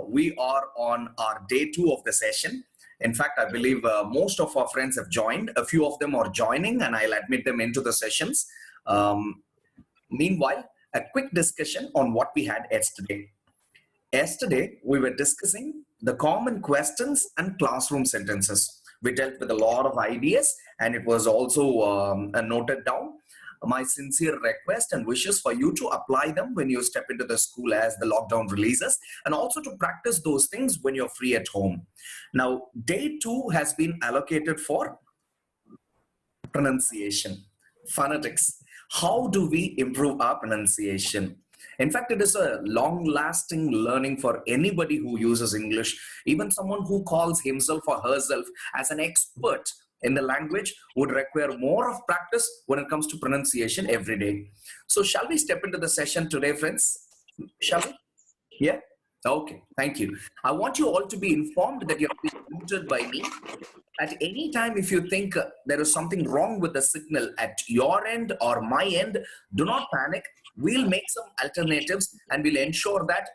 We are on our day 2 of the session. In fact, I believe most of our friends have joined. A few of them are joining, and I'll admit them into the sessions. Meanwhile, a quick discussion on what we had yesterday. Yesterday, we were discussing the common questions and classroom sentences. We dealt with a lot of ideas, and it was also noted down. My sincere request and wishes for you to apply them when you step into the school as the lockdown releases, and also to practice those things when you're free at home. Now, day 2 has been allocated for pronunciation, phonetics. How do we improve our pronunciation? In fact, it is a long-lasting learning for anybody who uses English. Even someone who calls himself or herself as an expert in the language would require more of practice when it comes to pronunciation every day. So shall we step into the session today, friends? Shall we? Yeah? Okay, thank you. I want you all to be informed that you're muted by me. At any time, if you think there is something wrong with the signal at your end or my end, do not panic. We'll make some alternatives and we'll ensure that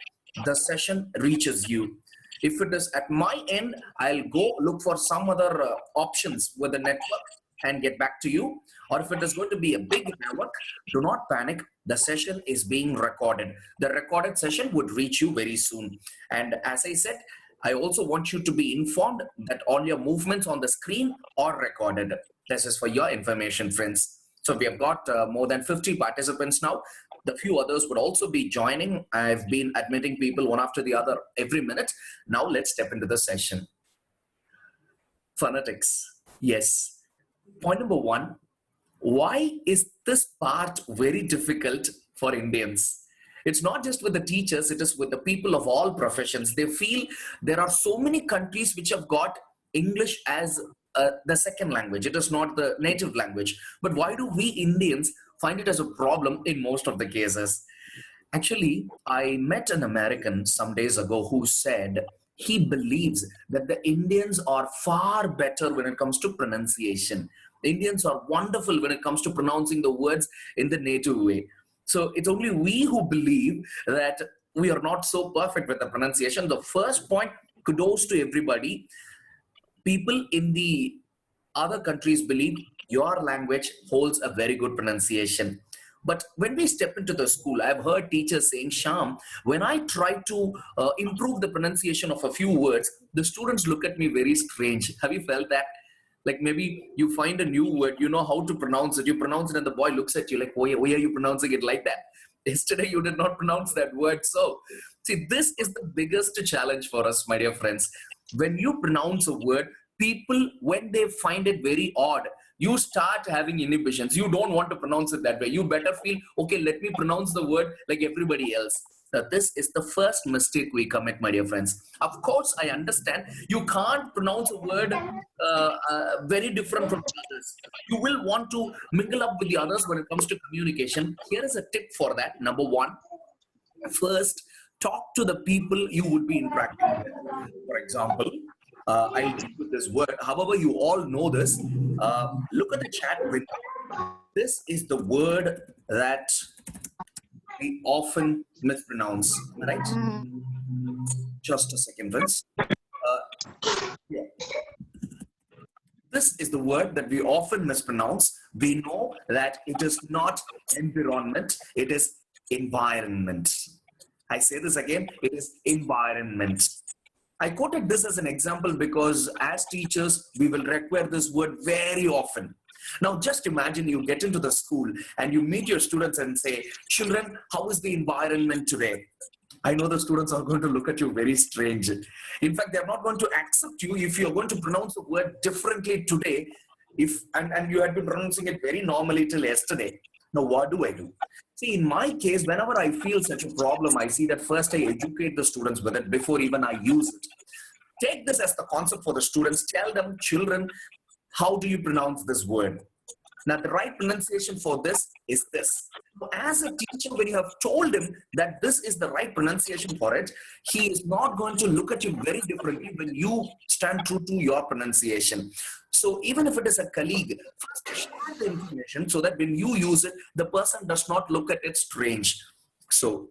the session reaches you. If it is at my end, I'll go look for some other options with the network and get back to you. Or if it is going to be a big network, do not panic. The session is being recorded. The recorded session would reach you very soon. And as I said, I also want you to be informed that all your movements on the screen are recorded. This is for your information, friends. So we have got more than 50 participants now. The few others would also be joining. I've been admitting people one after the other every minute. Now let's step into the session. Phonetics. Yes. Point number 1. Why is this part very difficult for Indians? It's not just with the teachers, it is with the people of all professions. They feel there are so many countries which have got English as the second language. It is not the native language. But why do we Indians find it as a problem in most of the cases? Actually, I met an American some days ago who said he believes that the Indians are far better when it comes to pronunciation. The Indians are wonderful when it comes to pronouncing the words in the native way. So it's only we who believe that we are not so perfect with the pronunciation. The first point, kudos to everybody. People in the other countries believe your language holds a very good pronunciation. But when we step into the school, I've heard teachers saying, Sham, when I try to improve the pronunciation of a few words, the students look at me very strange. Have you felt that? Like maybe you find a new word, you know how to pronounce it, you pronounce it and the boy looks at you like, why are you pronouncing it like that? Yesterday you did not pronounce that word. So, see, this is the biggest challenge for us, my dear friends. When you pronounce a word, people, when they find it very odd, you start having inhibitions. You don't want to pronounce it that way. You better feel, okay, let me pronounce the word like everybody else. Now, this is the first mistake we commit, my dear friends. Of course, I understand you can't pronounce a word very different from others. You will want to mingle up with the others when it comes to communication. Here is a tip for that. Number 1, first, talk to the people you would be interacting with. For example, I'll deal with this word. However, you all know this. Look at the chat window. This is the word that we often mispronounce, right? Just a second, friends. Yeah. This is the word that we often mispronounce. We know that it is not environment, it is environment. I say this again, it is environment. I quoted this as an example because as teachers, we will require this word very often. Now, just imagine you get into the school and you meet your students and say, children, how is the environment today? I know the students are going to look at you very strange. In fact, they're not going to accept you if you're going to pronounce the word differently today, and you had been pronouncing it very normally till yesterday. Now, what do I do? See, in my case, whenever I feel such a problem, I see that first I educate the students with it before even I use it. Take this as the concept for the students. Tell them, children, how do you pronounce this word? Now, the right pronunciation for this is this. As a teacher, when you have told him that this is the right pronunciation for it, he is not going to look at you very differently when you stand true to your pronunciation. So even if it is a colleague, first share the information so that when you use it, the person does not look at it strange. So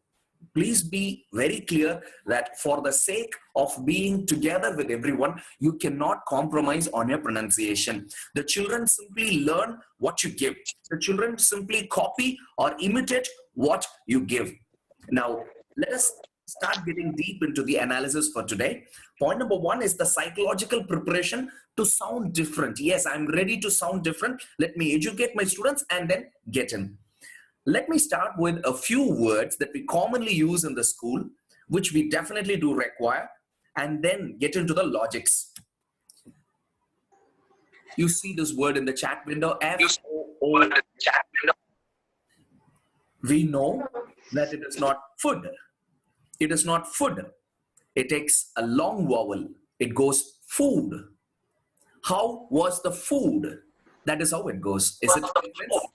Please be very clear that for the sake of being together with everyone, you cannot compromise on your pronunciation. The children simply learn what you give. The children simply copy or imitate what you give. Now, let us start getting deep into the analysis for today. Point number one is the psychological preparation to sound different. Yes, I'm ready to sound different. Let me educate my students and then get in. Let me start with a few words that we commonly use in the school, which we definitely do require, and then get into the logics. You see this word in the chat window, F-O-O. We know that it is not food. It is not food. It takes a long vowel. It goes food. How was the food? That is how it goes. Is it clear, friends?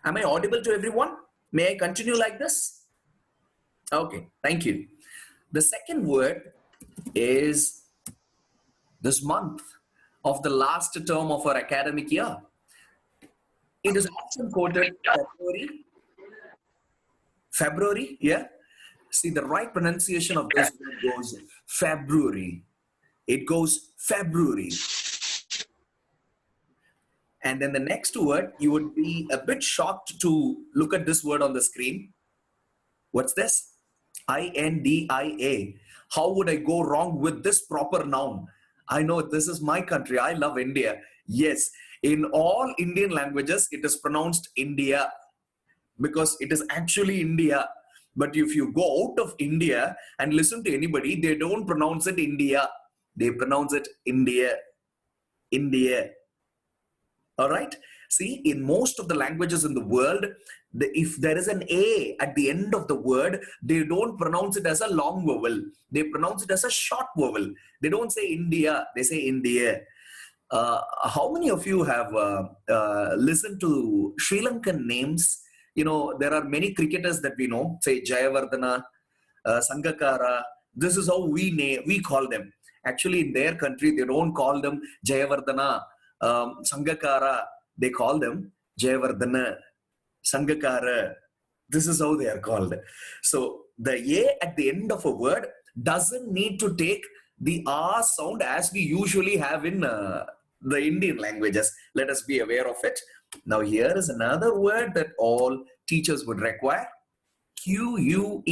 Am I audible to everyone? May I continue like this? Okay, thank you. The second word is this month of the last term of our academic year. It is often quoted February, yeah? See, the right pronunciation of this word goes February. It goes February. And then the next word, you would be a bit shocked to look at this word on the screen. What's this? I-N-D-I-A. How would I go wrong with this proper noun? I know this is my country. I love India. Yes, in all Indian languages, it is pronounced India because it is actually India. But if you go out of India and listen to anybody, they don't pronounce it India. They pronounce it India. India. All right. See, in most of the languages in the world, if there is an A at the end of the word, they don't pronounce it as a long vowel. They pronounce it as a short vowel. They don't say India. They say India. How many of you have listened to Sri Lankan names? You know, there are many cricketers that we know, say Jayawardena, Sangakkara. This is how we call them. Actually, in their country, they don't call them Jayawardena, Sangakkara. They call them Jayawardena, Sangakkara. This is how they are called. So the A at the end of a word doesn't need to take the R sound as we usually have in the Indian languages. Let us be aware of it. Now here is another word that all teachers would require. Question.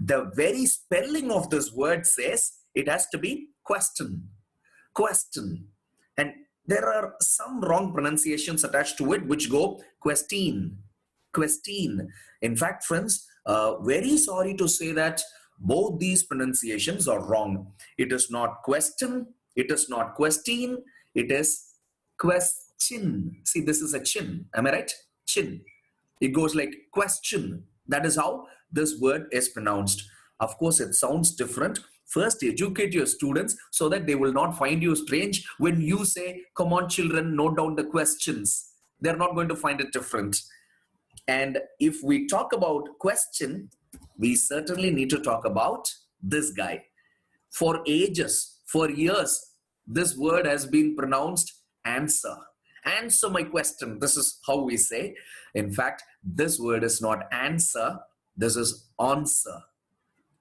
The very spelling of this word says it has to be question. Question. And there are some wrong pronunciations attached to it which go question. Question. In fact, friends, very sorry to say that both these pronunciations are wrong. It is not question. It is not question. It is question. See, this is a chin. Am I right? Chin. It goes like question. That is how this word is pronounced. Of course, it sounds different. First, educate your students so that they will not find you strange when you say, come on, children, note down the questions. They're not going to find it different. And if we talk about question, we certainly need to talk about this guy. For ages, for years, this word has been pronounced answer. Answer my question. This is how we say. In fact, this word is not answer. This is answer.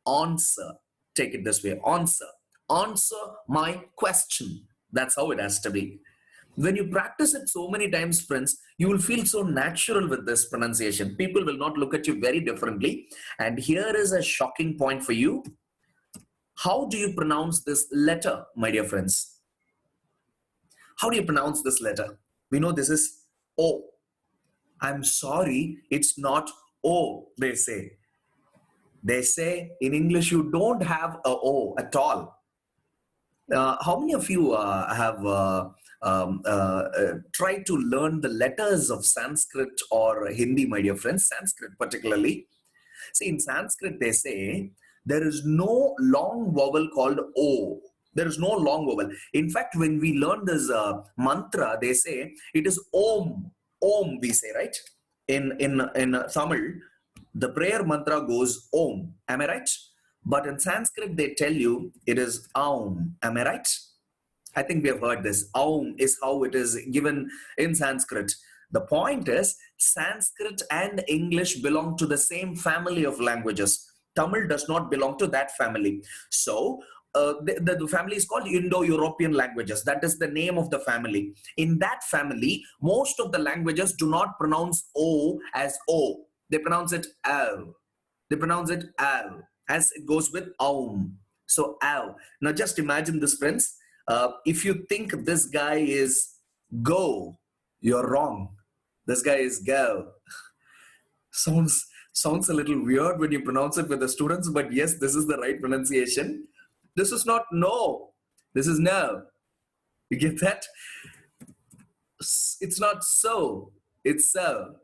Answer. Take it this way. Answer. Answer my question. That's how it has to be. When you practice it so many times, friends, you will feel so natural with this pronunciation. People will not look at you very differently. And here is a shocking point for you. How do you pronounce this letter, my dear friends? How do you pronounce this letter? We know this is O. I'm sorry, it's not O, they say. They say in English, you don't have a O at all. How many of you have tried to learn the letters of Sanskrit or Hindi, my dear friends? Sanskrit particularly. See, in Sanskrit, they say there is no long vowel called O. There is no long vowel. In fact, when we learn this mantra, they say it is Om. Om, we say, right? In Tamil, the prayer mantra goes Om. Am I right? But in Sanskrit, they tell you it is Aum. Am I right? I think we have heard this. Aum is how it is given in Sanskrit. The point is, Sanskrit and English belong to the same family of languages. Tamil does not belong to that family. So the family is called Indo-European languages. That is the name of the family. In that family, most of the languages do not pronounce O as O. They pronounce it L. They pronounce it L, as it goes with Aum. So L. Now just imagine this, friends. If you think this guy is go, you're wrong. This guy is go. Sounds a little weird when you pronounce it with the students, but yes, this is the right pronunciation. This is not no. This is no. You get that? It's not so. It's so.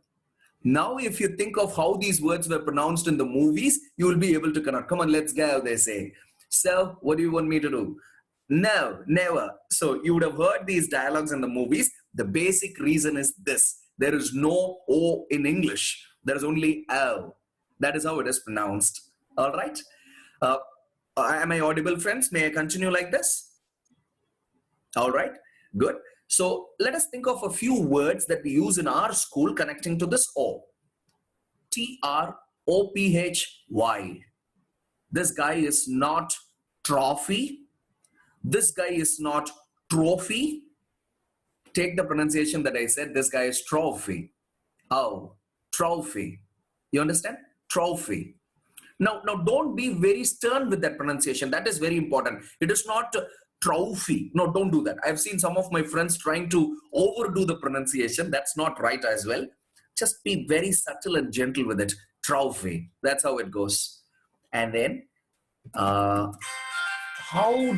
Now, if you think of how these words were pronounced in the movies, you will be able to connect. Come on, let's go, they say. So, what do you want me to do? No, never. So, you would have heard these dialogues in the movies. The basic reason is this. There is no O in English. There is only O. That is how it is pronounced. All right? Am I audible, friends? May I continue like this? All right, good. So let us think of a few words that we use in our school connecting to this O. Trophy. This guy is not trophy. This guy is not trophy. Take the pronunciation that I said. This guy is trophy. Oh, trophy. You understand? Trophy. Now, don't be very stern with that pronunciation. That is very important. It is not trophy. No, don't do that. I've seen some of my friends trying to overdo the pronunciation. That's not right as well. Just be very subtle and gentle with it. Trophy. That's how it goes. And then, how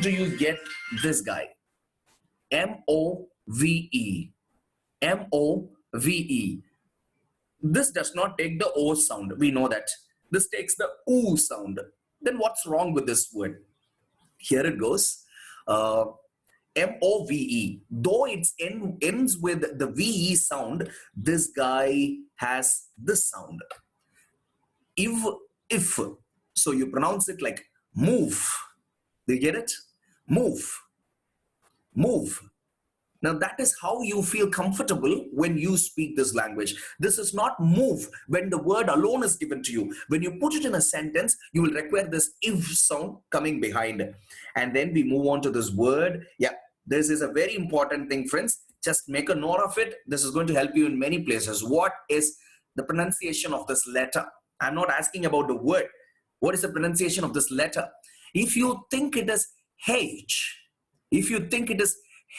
do you get this guy? M-O-V-E. M-O-V-E. This does not take the O sound. We know that. This takes the oo sound. Then what's wrong with this word? Here it goes. M-O-V-E. Though it ends with the V-E sound, this guy has this sound. If. So you pronounce it like move. Do you get it? Move. Move. Now that is how you feel comfortable when you speak this language. This is not move when the word alone is given to you. When you put it in a sentence, you will require this if sound coming behind. And then we move on to this word. Yeah, this is a very important thing, friends. Just make a note of it. This is going to help you in many places. What is the pronunciation of this letter? I'm not asking about the word. What is the pronunciation of this letter? If you think it is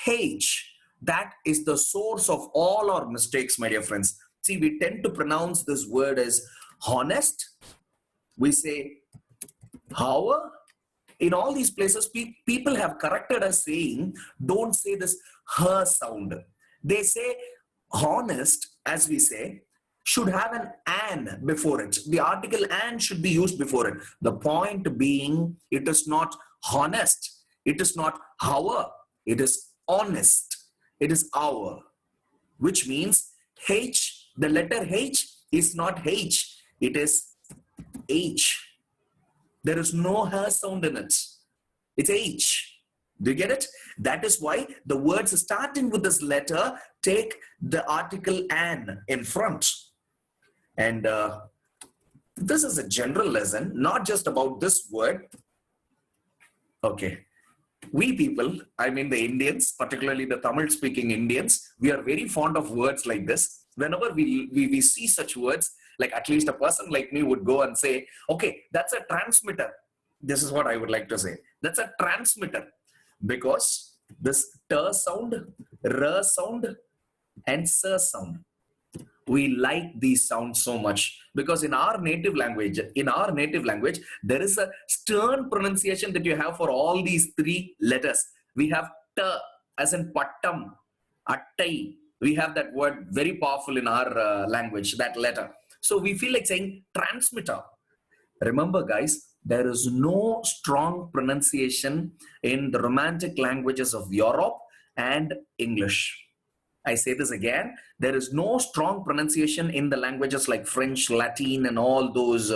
H, that is the source of all our mistakes, my dear friends. See, we tend to pronounce this word as honest. We say hour. In all these places, people have corrected us saying, don't say this her sound. They say honest, as we say, should have an before it. The article an should be used before it. The point being, it is not honest. It is not our. It is honest. It is our. Which means H, the letter H is not H. It is H. There is no her sound in it. It's H. Do you get it? That is why the words starting with this letter take the article an in front. And this is a general lesson, not just about this word. Okay. We people, I mean the Indians, particularly the Tamil-speaking Indians, we are very fond of words like this. Whenever we see such words, like at least a person like me would go and say, okay, that's a transmitter. This is what I would like to say. That's a transmitter. Because this t sound, r sound, and s sound, we like these sounds so much because in our native language, there is a stern pronunciation that you have for all these three letters. We have t as in pattam, attai. We have that word very powerful in our language, that letter. So we feel like saying transmitter. Remember, guys, there is no strong pronunciation in the Romantic languages of Europe and English. I say this again, there is no strong pronunciation in the languages like French, Latin, and all those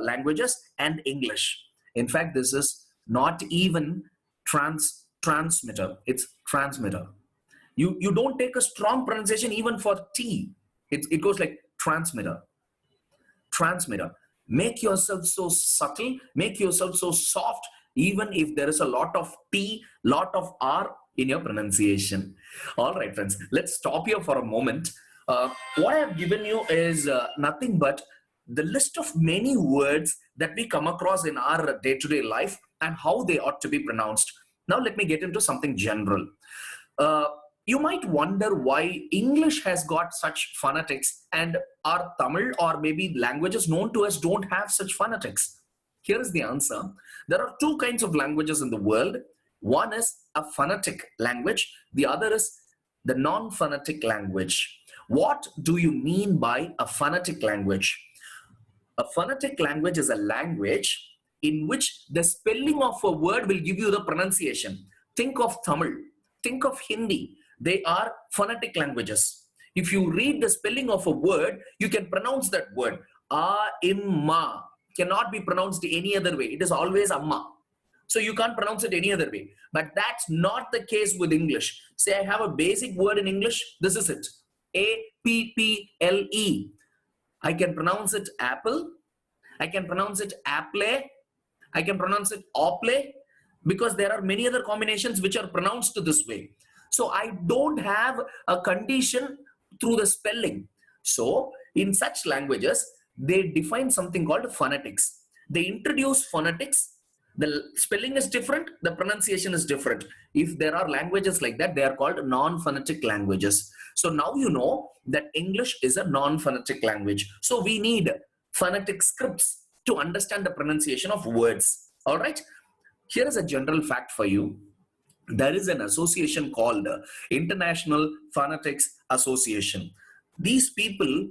languages and English. In fact, this is not even transmitter, it's transmitter. You don't take a strong pronunciation even for T. It goes like transmitter, transmitter. Make yourself so subtle, make yourself so soft, even if there is a lot of T, lot of R in your pronunciation. All right, friends, let's stop here for a moment. What I have given you is nothing but the list of many words that we come across in our day-to-day life and how they ought to be pronounced. Now, let me get into something general. Uh, you might wonder why English has got such phonetics and our Tamil or maybe languages known to us don't have such phonetics. Here is the answer. There are two kinds of languages in the world. One is a phonetic language, the other is the non-phonetic language. What do you mean by a phonetic language? A phonetic language is a language in which the spelling of a word will give you the pronunciation. Think of Tamil, think of Hindi. They are phonetic languages. If you read the spelling of a word, you can pronounce that word. A-im-ma cannot be pronounced any other way. It is always amma. So you can't pronounce it any other way. But that's not the case with English. Say I have a basic word in English. This is it. A-P-P-L-E. I can pronounce it apple. I can pronounce it apple. I can pronounce it ople, because there are many other combinations which are pronounced this way. So I don't have a condition through the spelling. So in such languages, they define something called phonetics. They introduce phonetics. The spelling is different, the pronunciation is different. If there are languages like that, they are called non-phonetic languages. So now you know that English is a non-phonetic language. So we need phonetic scripts to understand the pronunciation of words. All right. Here is a general fact for you. There is an association called International Phonetics Association. These people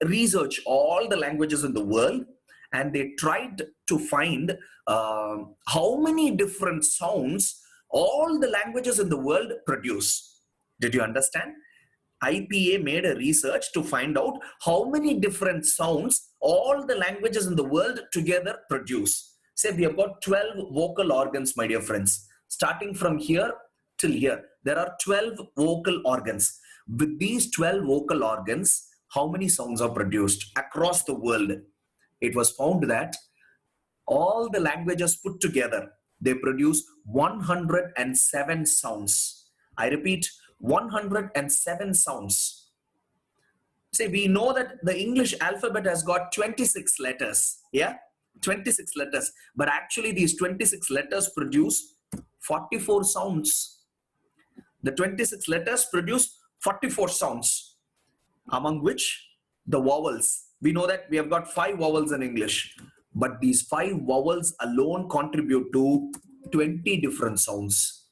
research all the languages in the world, and they tried to find how many different sounds all the languages in the world produce. Did you understand? IPA made a research to find out how many different sounds all the languages in the world together produce. Say we have got 12 vocal organs, my dear friends. Starting from here till here, there are 12 vocal organs. With these 12 vocal organs, how many sounds are produced across the world? It was found that all the languages put together, they produce 107 sounds. I repeat, 107 sounds. Say, we know that the English alphabet has got 26 letters. Yeah, 26 letters. But actually, these 26 letters produce 44 sounds. The 26 letters produce 44 sounds, among which the vowels. We know that we have got 5 vowels in English, but these 5 vowels alone contribute to 20 different sounds.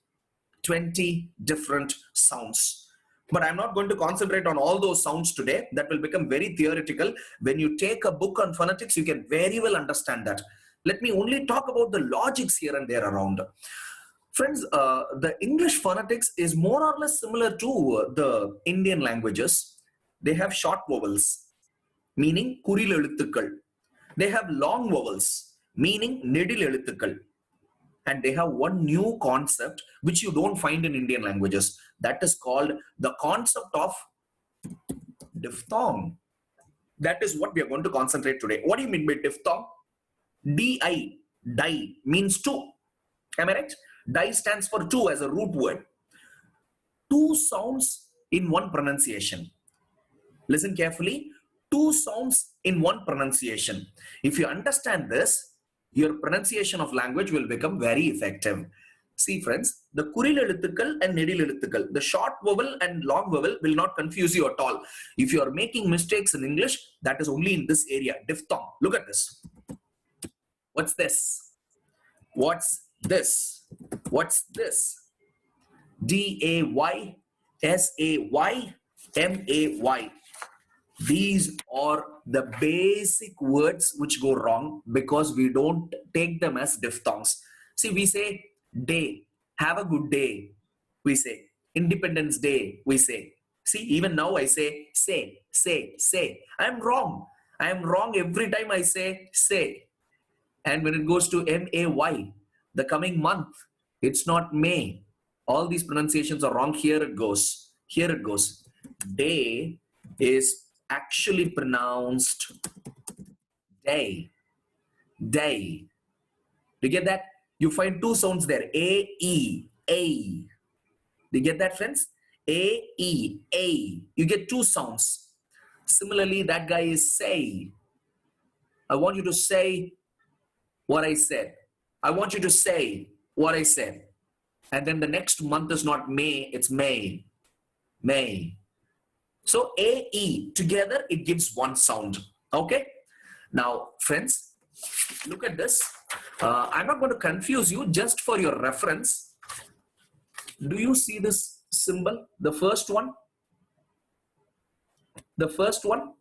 20 different sounds. But I'm not going to concentrate on all those sounds today. That will become very theoretical. When you take a book on phonetics, you can very well understand that. Let me only talk about the logics here and there around. Friends, the English phonetics is more or less similar to the Indian languages. They have short vowels, meaning kuril eluthukkal. They have long vowels, meaning nedil eluthukkal. And they have one new concept which you don't find in Indian languages. That is called the concept of diphthong. That is what we are going to concentrate today. What do you mean by diphthong? D-I, di, means two. Am I right? Di stands for two as a root word. Two sounds in one pronunciation. Listen carefully. Two sounds in one pronunciation. If you understand this, your pronunciation of language will become very effective. See friends, the kuril eluthukkal and nedil eluthukkal, the short vowel and long vowel will not confuse you at all. If you are making mistakes in English, that is only in this area, diphthong. Look at this. What's this? What's this? What's this? D-A-Y, S-A-Y, M-A-Y. These are the basic words which go wrong because we don't take them as diphthongs. See, we say day, have a good day. We say Independence Day, we say. See, even now I say. I'm wrong. I'm wrong every time I say. And when it goes to M-A-Y, the coming month, it's not May. All these pronunciations are wrong. Here it goes. Day, is actually pronounced day. Day. Do you get that? You find two sounds there. A, E, A. Do you get that, friends? A, E, A. You get two sounds. Similarly, that guy is say. I want you to say what I said. I want you to say what I said. And then the next month is not May, it's May. May. So A, E, together it gives one sound. Okay? Now, friends, look at this. I'm not going to confuse you, just for your reference. Do you see this symbol? The first one? The first one?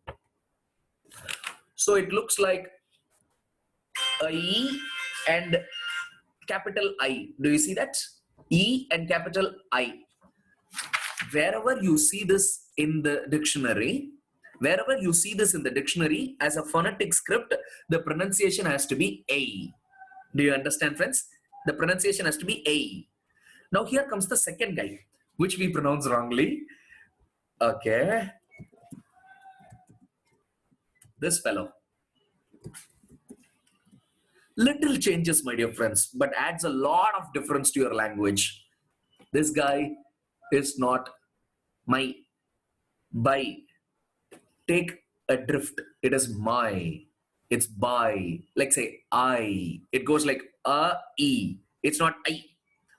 So it looks like a E and capital I. Do you see that? E and capital I. Wherever you see this in the dictionary, as a phonetic script, the pronunciation has to be A. Do you understand, friends? The pronunciation has to be A. Now here comes the second guy, which we pronounce wrongly. Okay. This fellow. Little changes, my dear friends, but adds a lot of difference to your language. This guy is not my, by. Take a drift. It is my. It's by. Like say I. It goes like a, E. It's not I.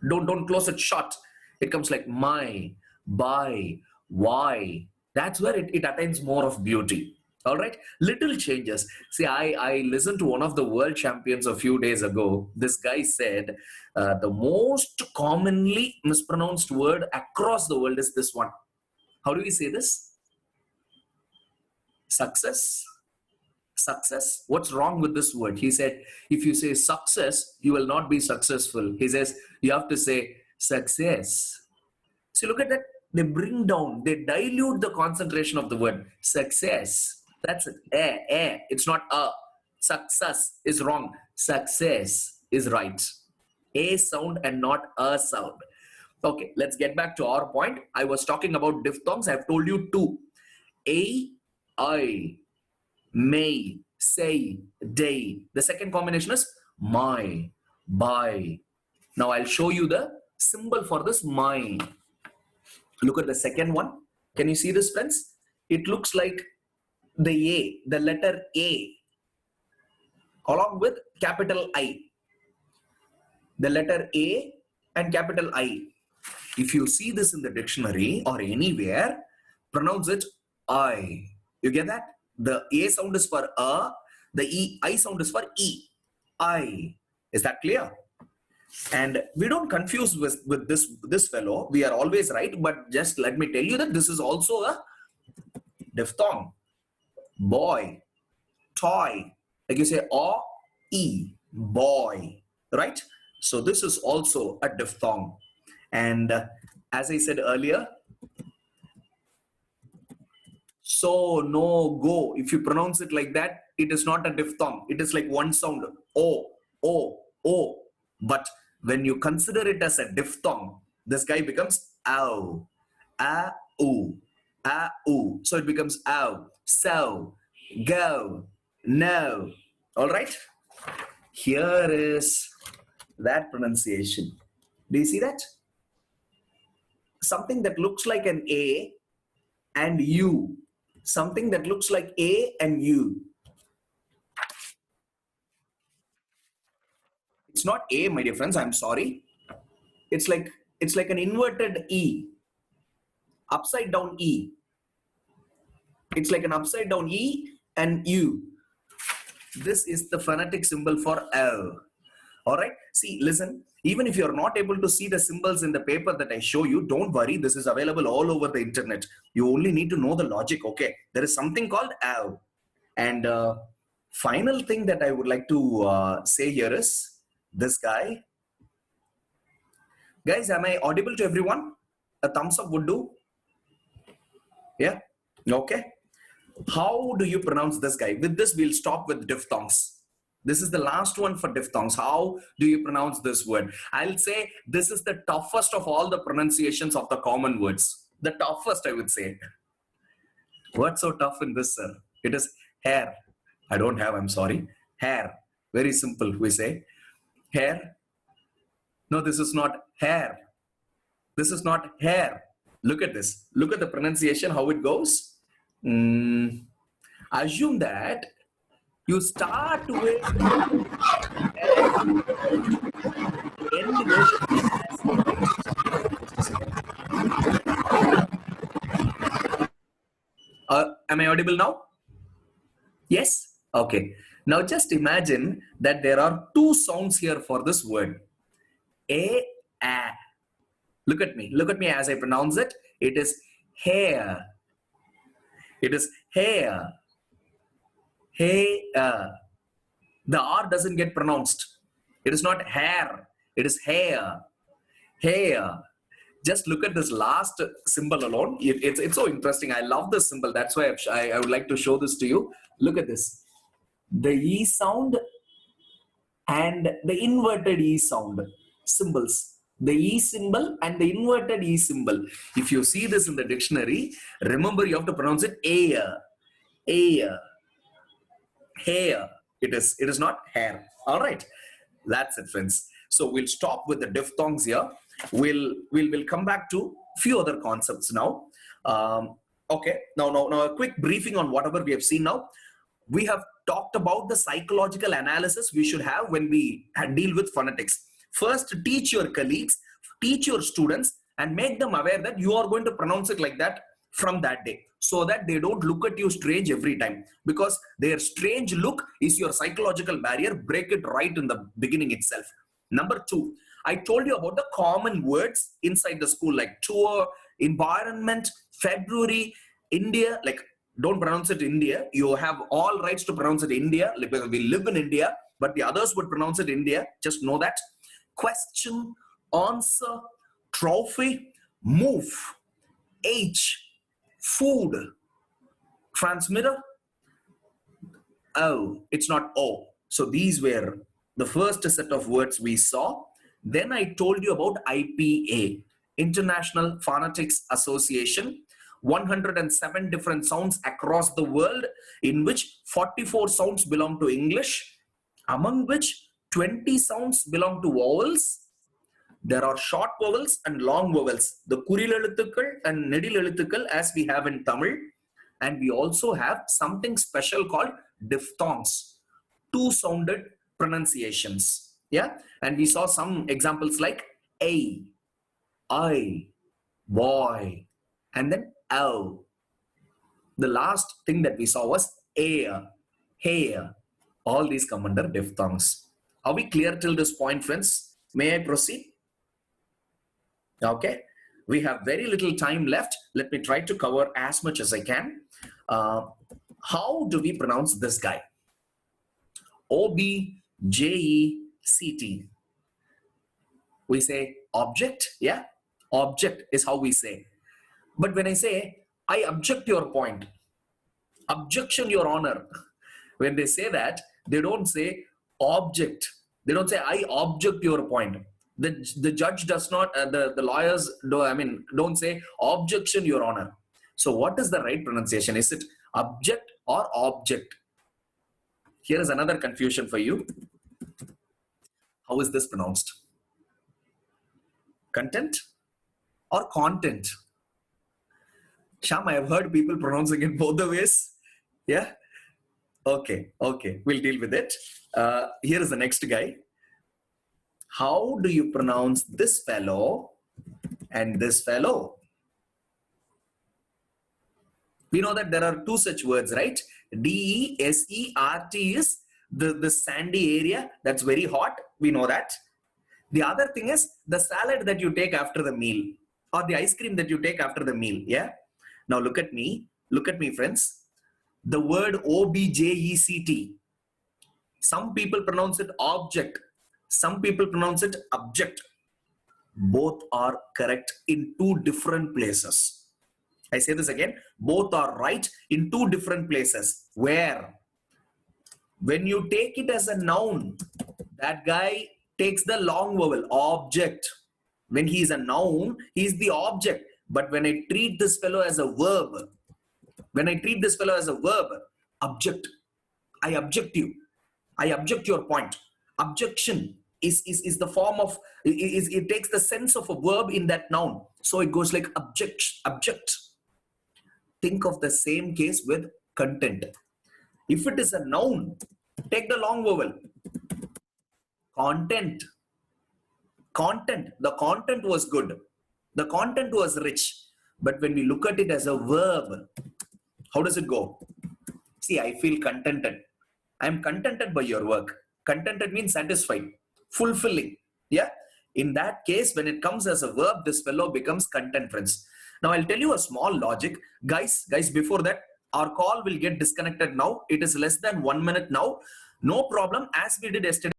Don't close it short. It comes like my, by, why. That's where it attains more of beauty. All right, little changes. See, I listened to one of the world champions a few days ago. This guy said the most commonly mispronounced word across the world is this one. How do we say this? Success. Success. What's wrong with this word? He said, if you say success, you will not be successful. He says, you have to say success. See, look at that. They bring down, they dilute the concentration of the word success. That's it. It's not a. Success is wrong. Success is right. A sound and not a sound. Okay, let's get back to our point. I was talking about diphthongs. I've told you two. A, I, may, say, day. The second combination is my, by. Now I'll show you the symbol for this my. Look at the second one. Can you see this, friends? It looks like the A, the letter A, along with capital I. The letter A and capital I. If you see this in the dictionary or anywhere, pronounce it I. You get that? The A sound is for a, the I sound is for E. I. Is that clear? And we don't confuse with this fellow. We are always right, but just let me tell you that this is also a diphthong. Boy, toy. Like you say, O, E, boy, right? So this is also a diphthong. And as I said earlier, so, no, go. If you pronounce it like that, it is not a diphthong. It is like one sound, O, O, O. But when you consider it as a diphthong, this guy becomes ow, a, oo, a, oo. So it becomes ow, so, go, no. All right? Here is that pronunciation. Do you see that? Something that looks like an A and U. Something that looks like A and U. It's not A, my dear friends, I'm sorry. It's like an inverted E. Upside down E. It's like an upside down E and U. This is the phonetic symbol for L. All right. See, listen, even if you're not able to see the symbols in the paper that I show you, don't worry. This is available all over the internet. You only need to know the logic. Okay. There is something called L. And final thing that I would like to say here is this guy. Guys, am I audible to everyone? A thumbs up would do. Yeah. Okay. How do you pronounce this guy? With this, we'll stop with diphthongs. This is the last one for diphthongs. How do you pronounce this word? I'll say this is the toughest of all the pronunciations of the common words. The toughest, I would say. What's so tough in this, sir? It is hair. I don't have, I'm sorry. Hair. Very simple, we say. Hair. No, this is not hair. This is not hair. Look at this. Look at the pronunciation, how it goes. Assume that you start with and end with. Am I audible now? Yes? Okay. Now just imagine that there are two sounds here for this word. A. Look at me. Look at me as I pronounce it. It is hair. It is hair. Hey. The R doesn't get pronounced. It is not hair. It is hair. Hair. Just look at this last symbol alone. It's so interesting. I love this symbol. That's why I would like to show this to you. Look at this. The E sound and the inverted E sound symbols. The E symbol and the inverted E symbol. If you see this in the dictionary, remember you have to pronounce it air. Air. Hair. It is not hair. All right. That's it, friends. So we'll stop with the diphthongs here. We'll come back to few other concepts now. Okay. Now a quick briefing on whatever we have seen now. We have talked about the psychological analysis we should have when we deal with phonetics. First, teach your colleagues, teach your students, and make them aware that you are going to pronounce it like that from that day, so that they don't look at you strange every time, because their strange look is your psychological barrier. Break it right in the beginning itself. Number two, I told you about the common words inside the school, like tour, environment, February, India. Like, don't pronounce it India. You have all rights to pronounce it India, because we live in India, but the others would pronounce it India. Just know that. Question, answer, trophy, move, age, food, transmitter. Oh, it's not O. So these were the first set of words we saw. Then I told you about IPA, International Phonetics Association. 107 different sounds across the world, in which 44 sounds belong to English, among which 20 sounds belong to vowels. There are short vowels and long vowels, the kuril eluthukkal and nedil eluthukkal, as we have in Tamil. And we also have something special called diphthongs, two-sounded pronunciations. Yeah, and we saw some examples like a, I, boy, and then L. The last thing that we saw was air, hair. All these come under diphthongs. Are we clear till this point, friends? May I proceed? Okay. We have very little time left. Let me try to cover as much as I can. How do we pronounce this guy? O-B-J-E-C-T. We say object. Yeah. Object is how we say. But when I say, I object your point, objection, your honor, when they say that, they don't say object. They don't say, I object your point. The judge does not, the lawyers don't say objection, your honor. So what is the right pronunciation? Is it object or object? Here is another confusion for you. How is this pronounced? Content or content? Sham, I have heard people pronouncing it both the ways. Yeah. Okay. We'll deal with it. Here is the next guy. How do you pronounce this fellow and this fellow? We know that there are two such words, right? D-E-S-E-R-T is the sandy area that's very hot. We know that. The other thing is the salad that you take after the meal, or the ice cream that you take after the meal. Yeah. Now look at me, friends. The word O-B-J-E-C-T. Some people pronounce it object. Some people pronounce it object. Both are correct in two different places. I say this again. Both are right in two different places. Where? When you take it as a noun, that guy takes the long vowel, object. When he is a noun, he is the object. But when I treat this fellow as a verb, When I treat this fellow as a verb, object. I object you. I object your point. Objection is the form of, it takes the sense of a verb in that noun. So it goes like object. Think of the same case with content. If it is a noun, take the long vowel. Content. Content. The content was good. The content was rich. But when we look at it as a verb, how does it go? See, I feel contented. I am contented by your work. Contented means satisfied, fulfilling. Yeah. In that case, when it comes as a verb, this fellow becomes content, friends. Now, I'll tell you a small logic. Guys, before that, our call will get disconnected now. It is less than 1 minute now. No problem. As we did yesterday,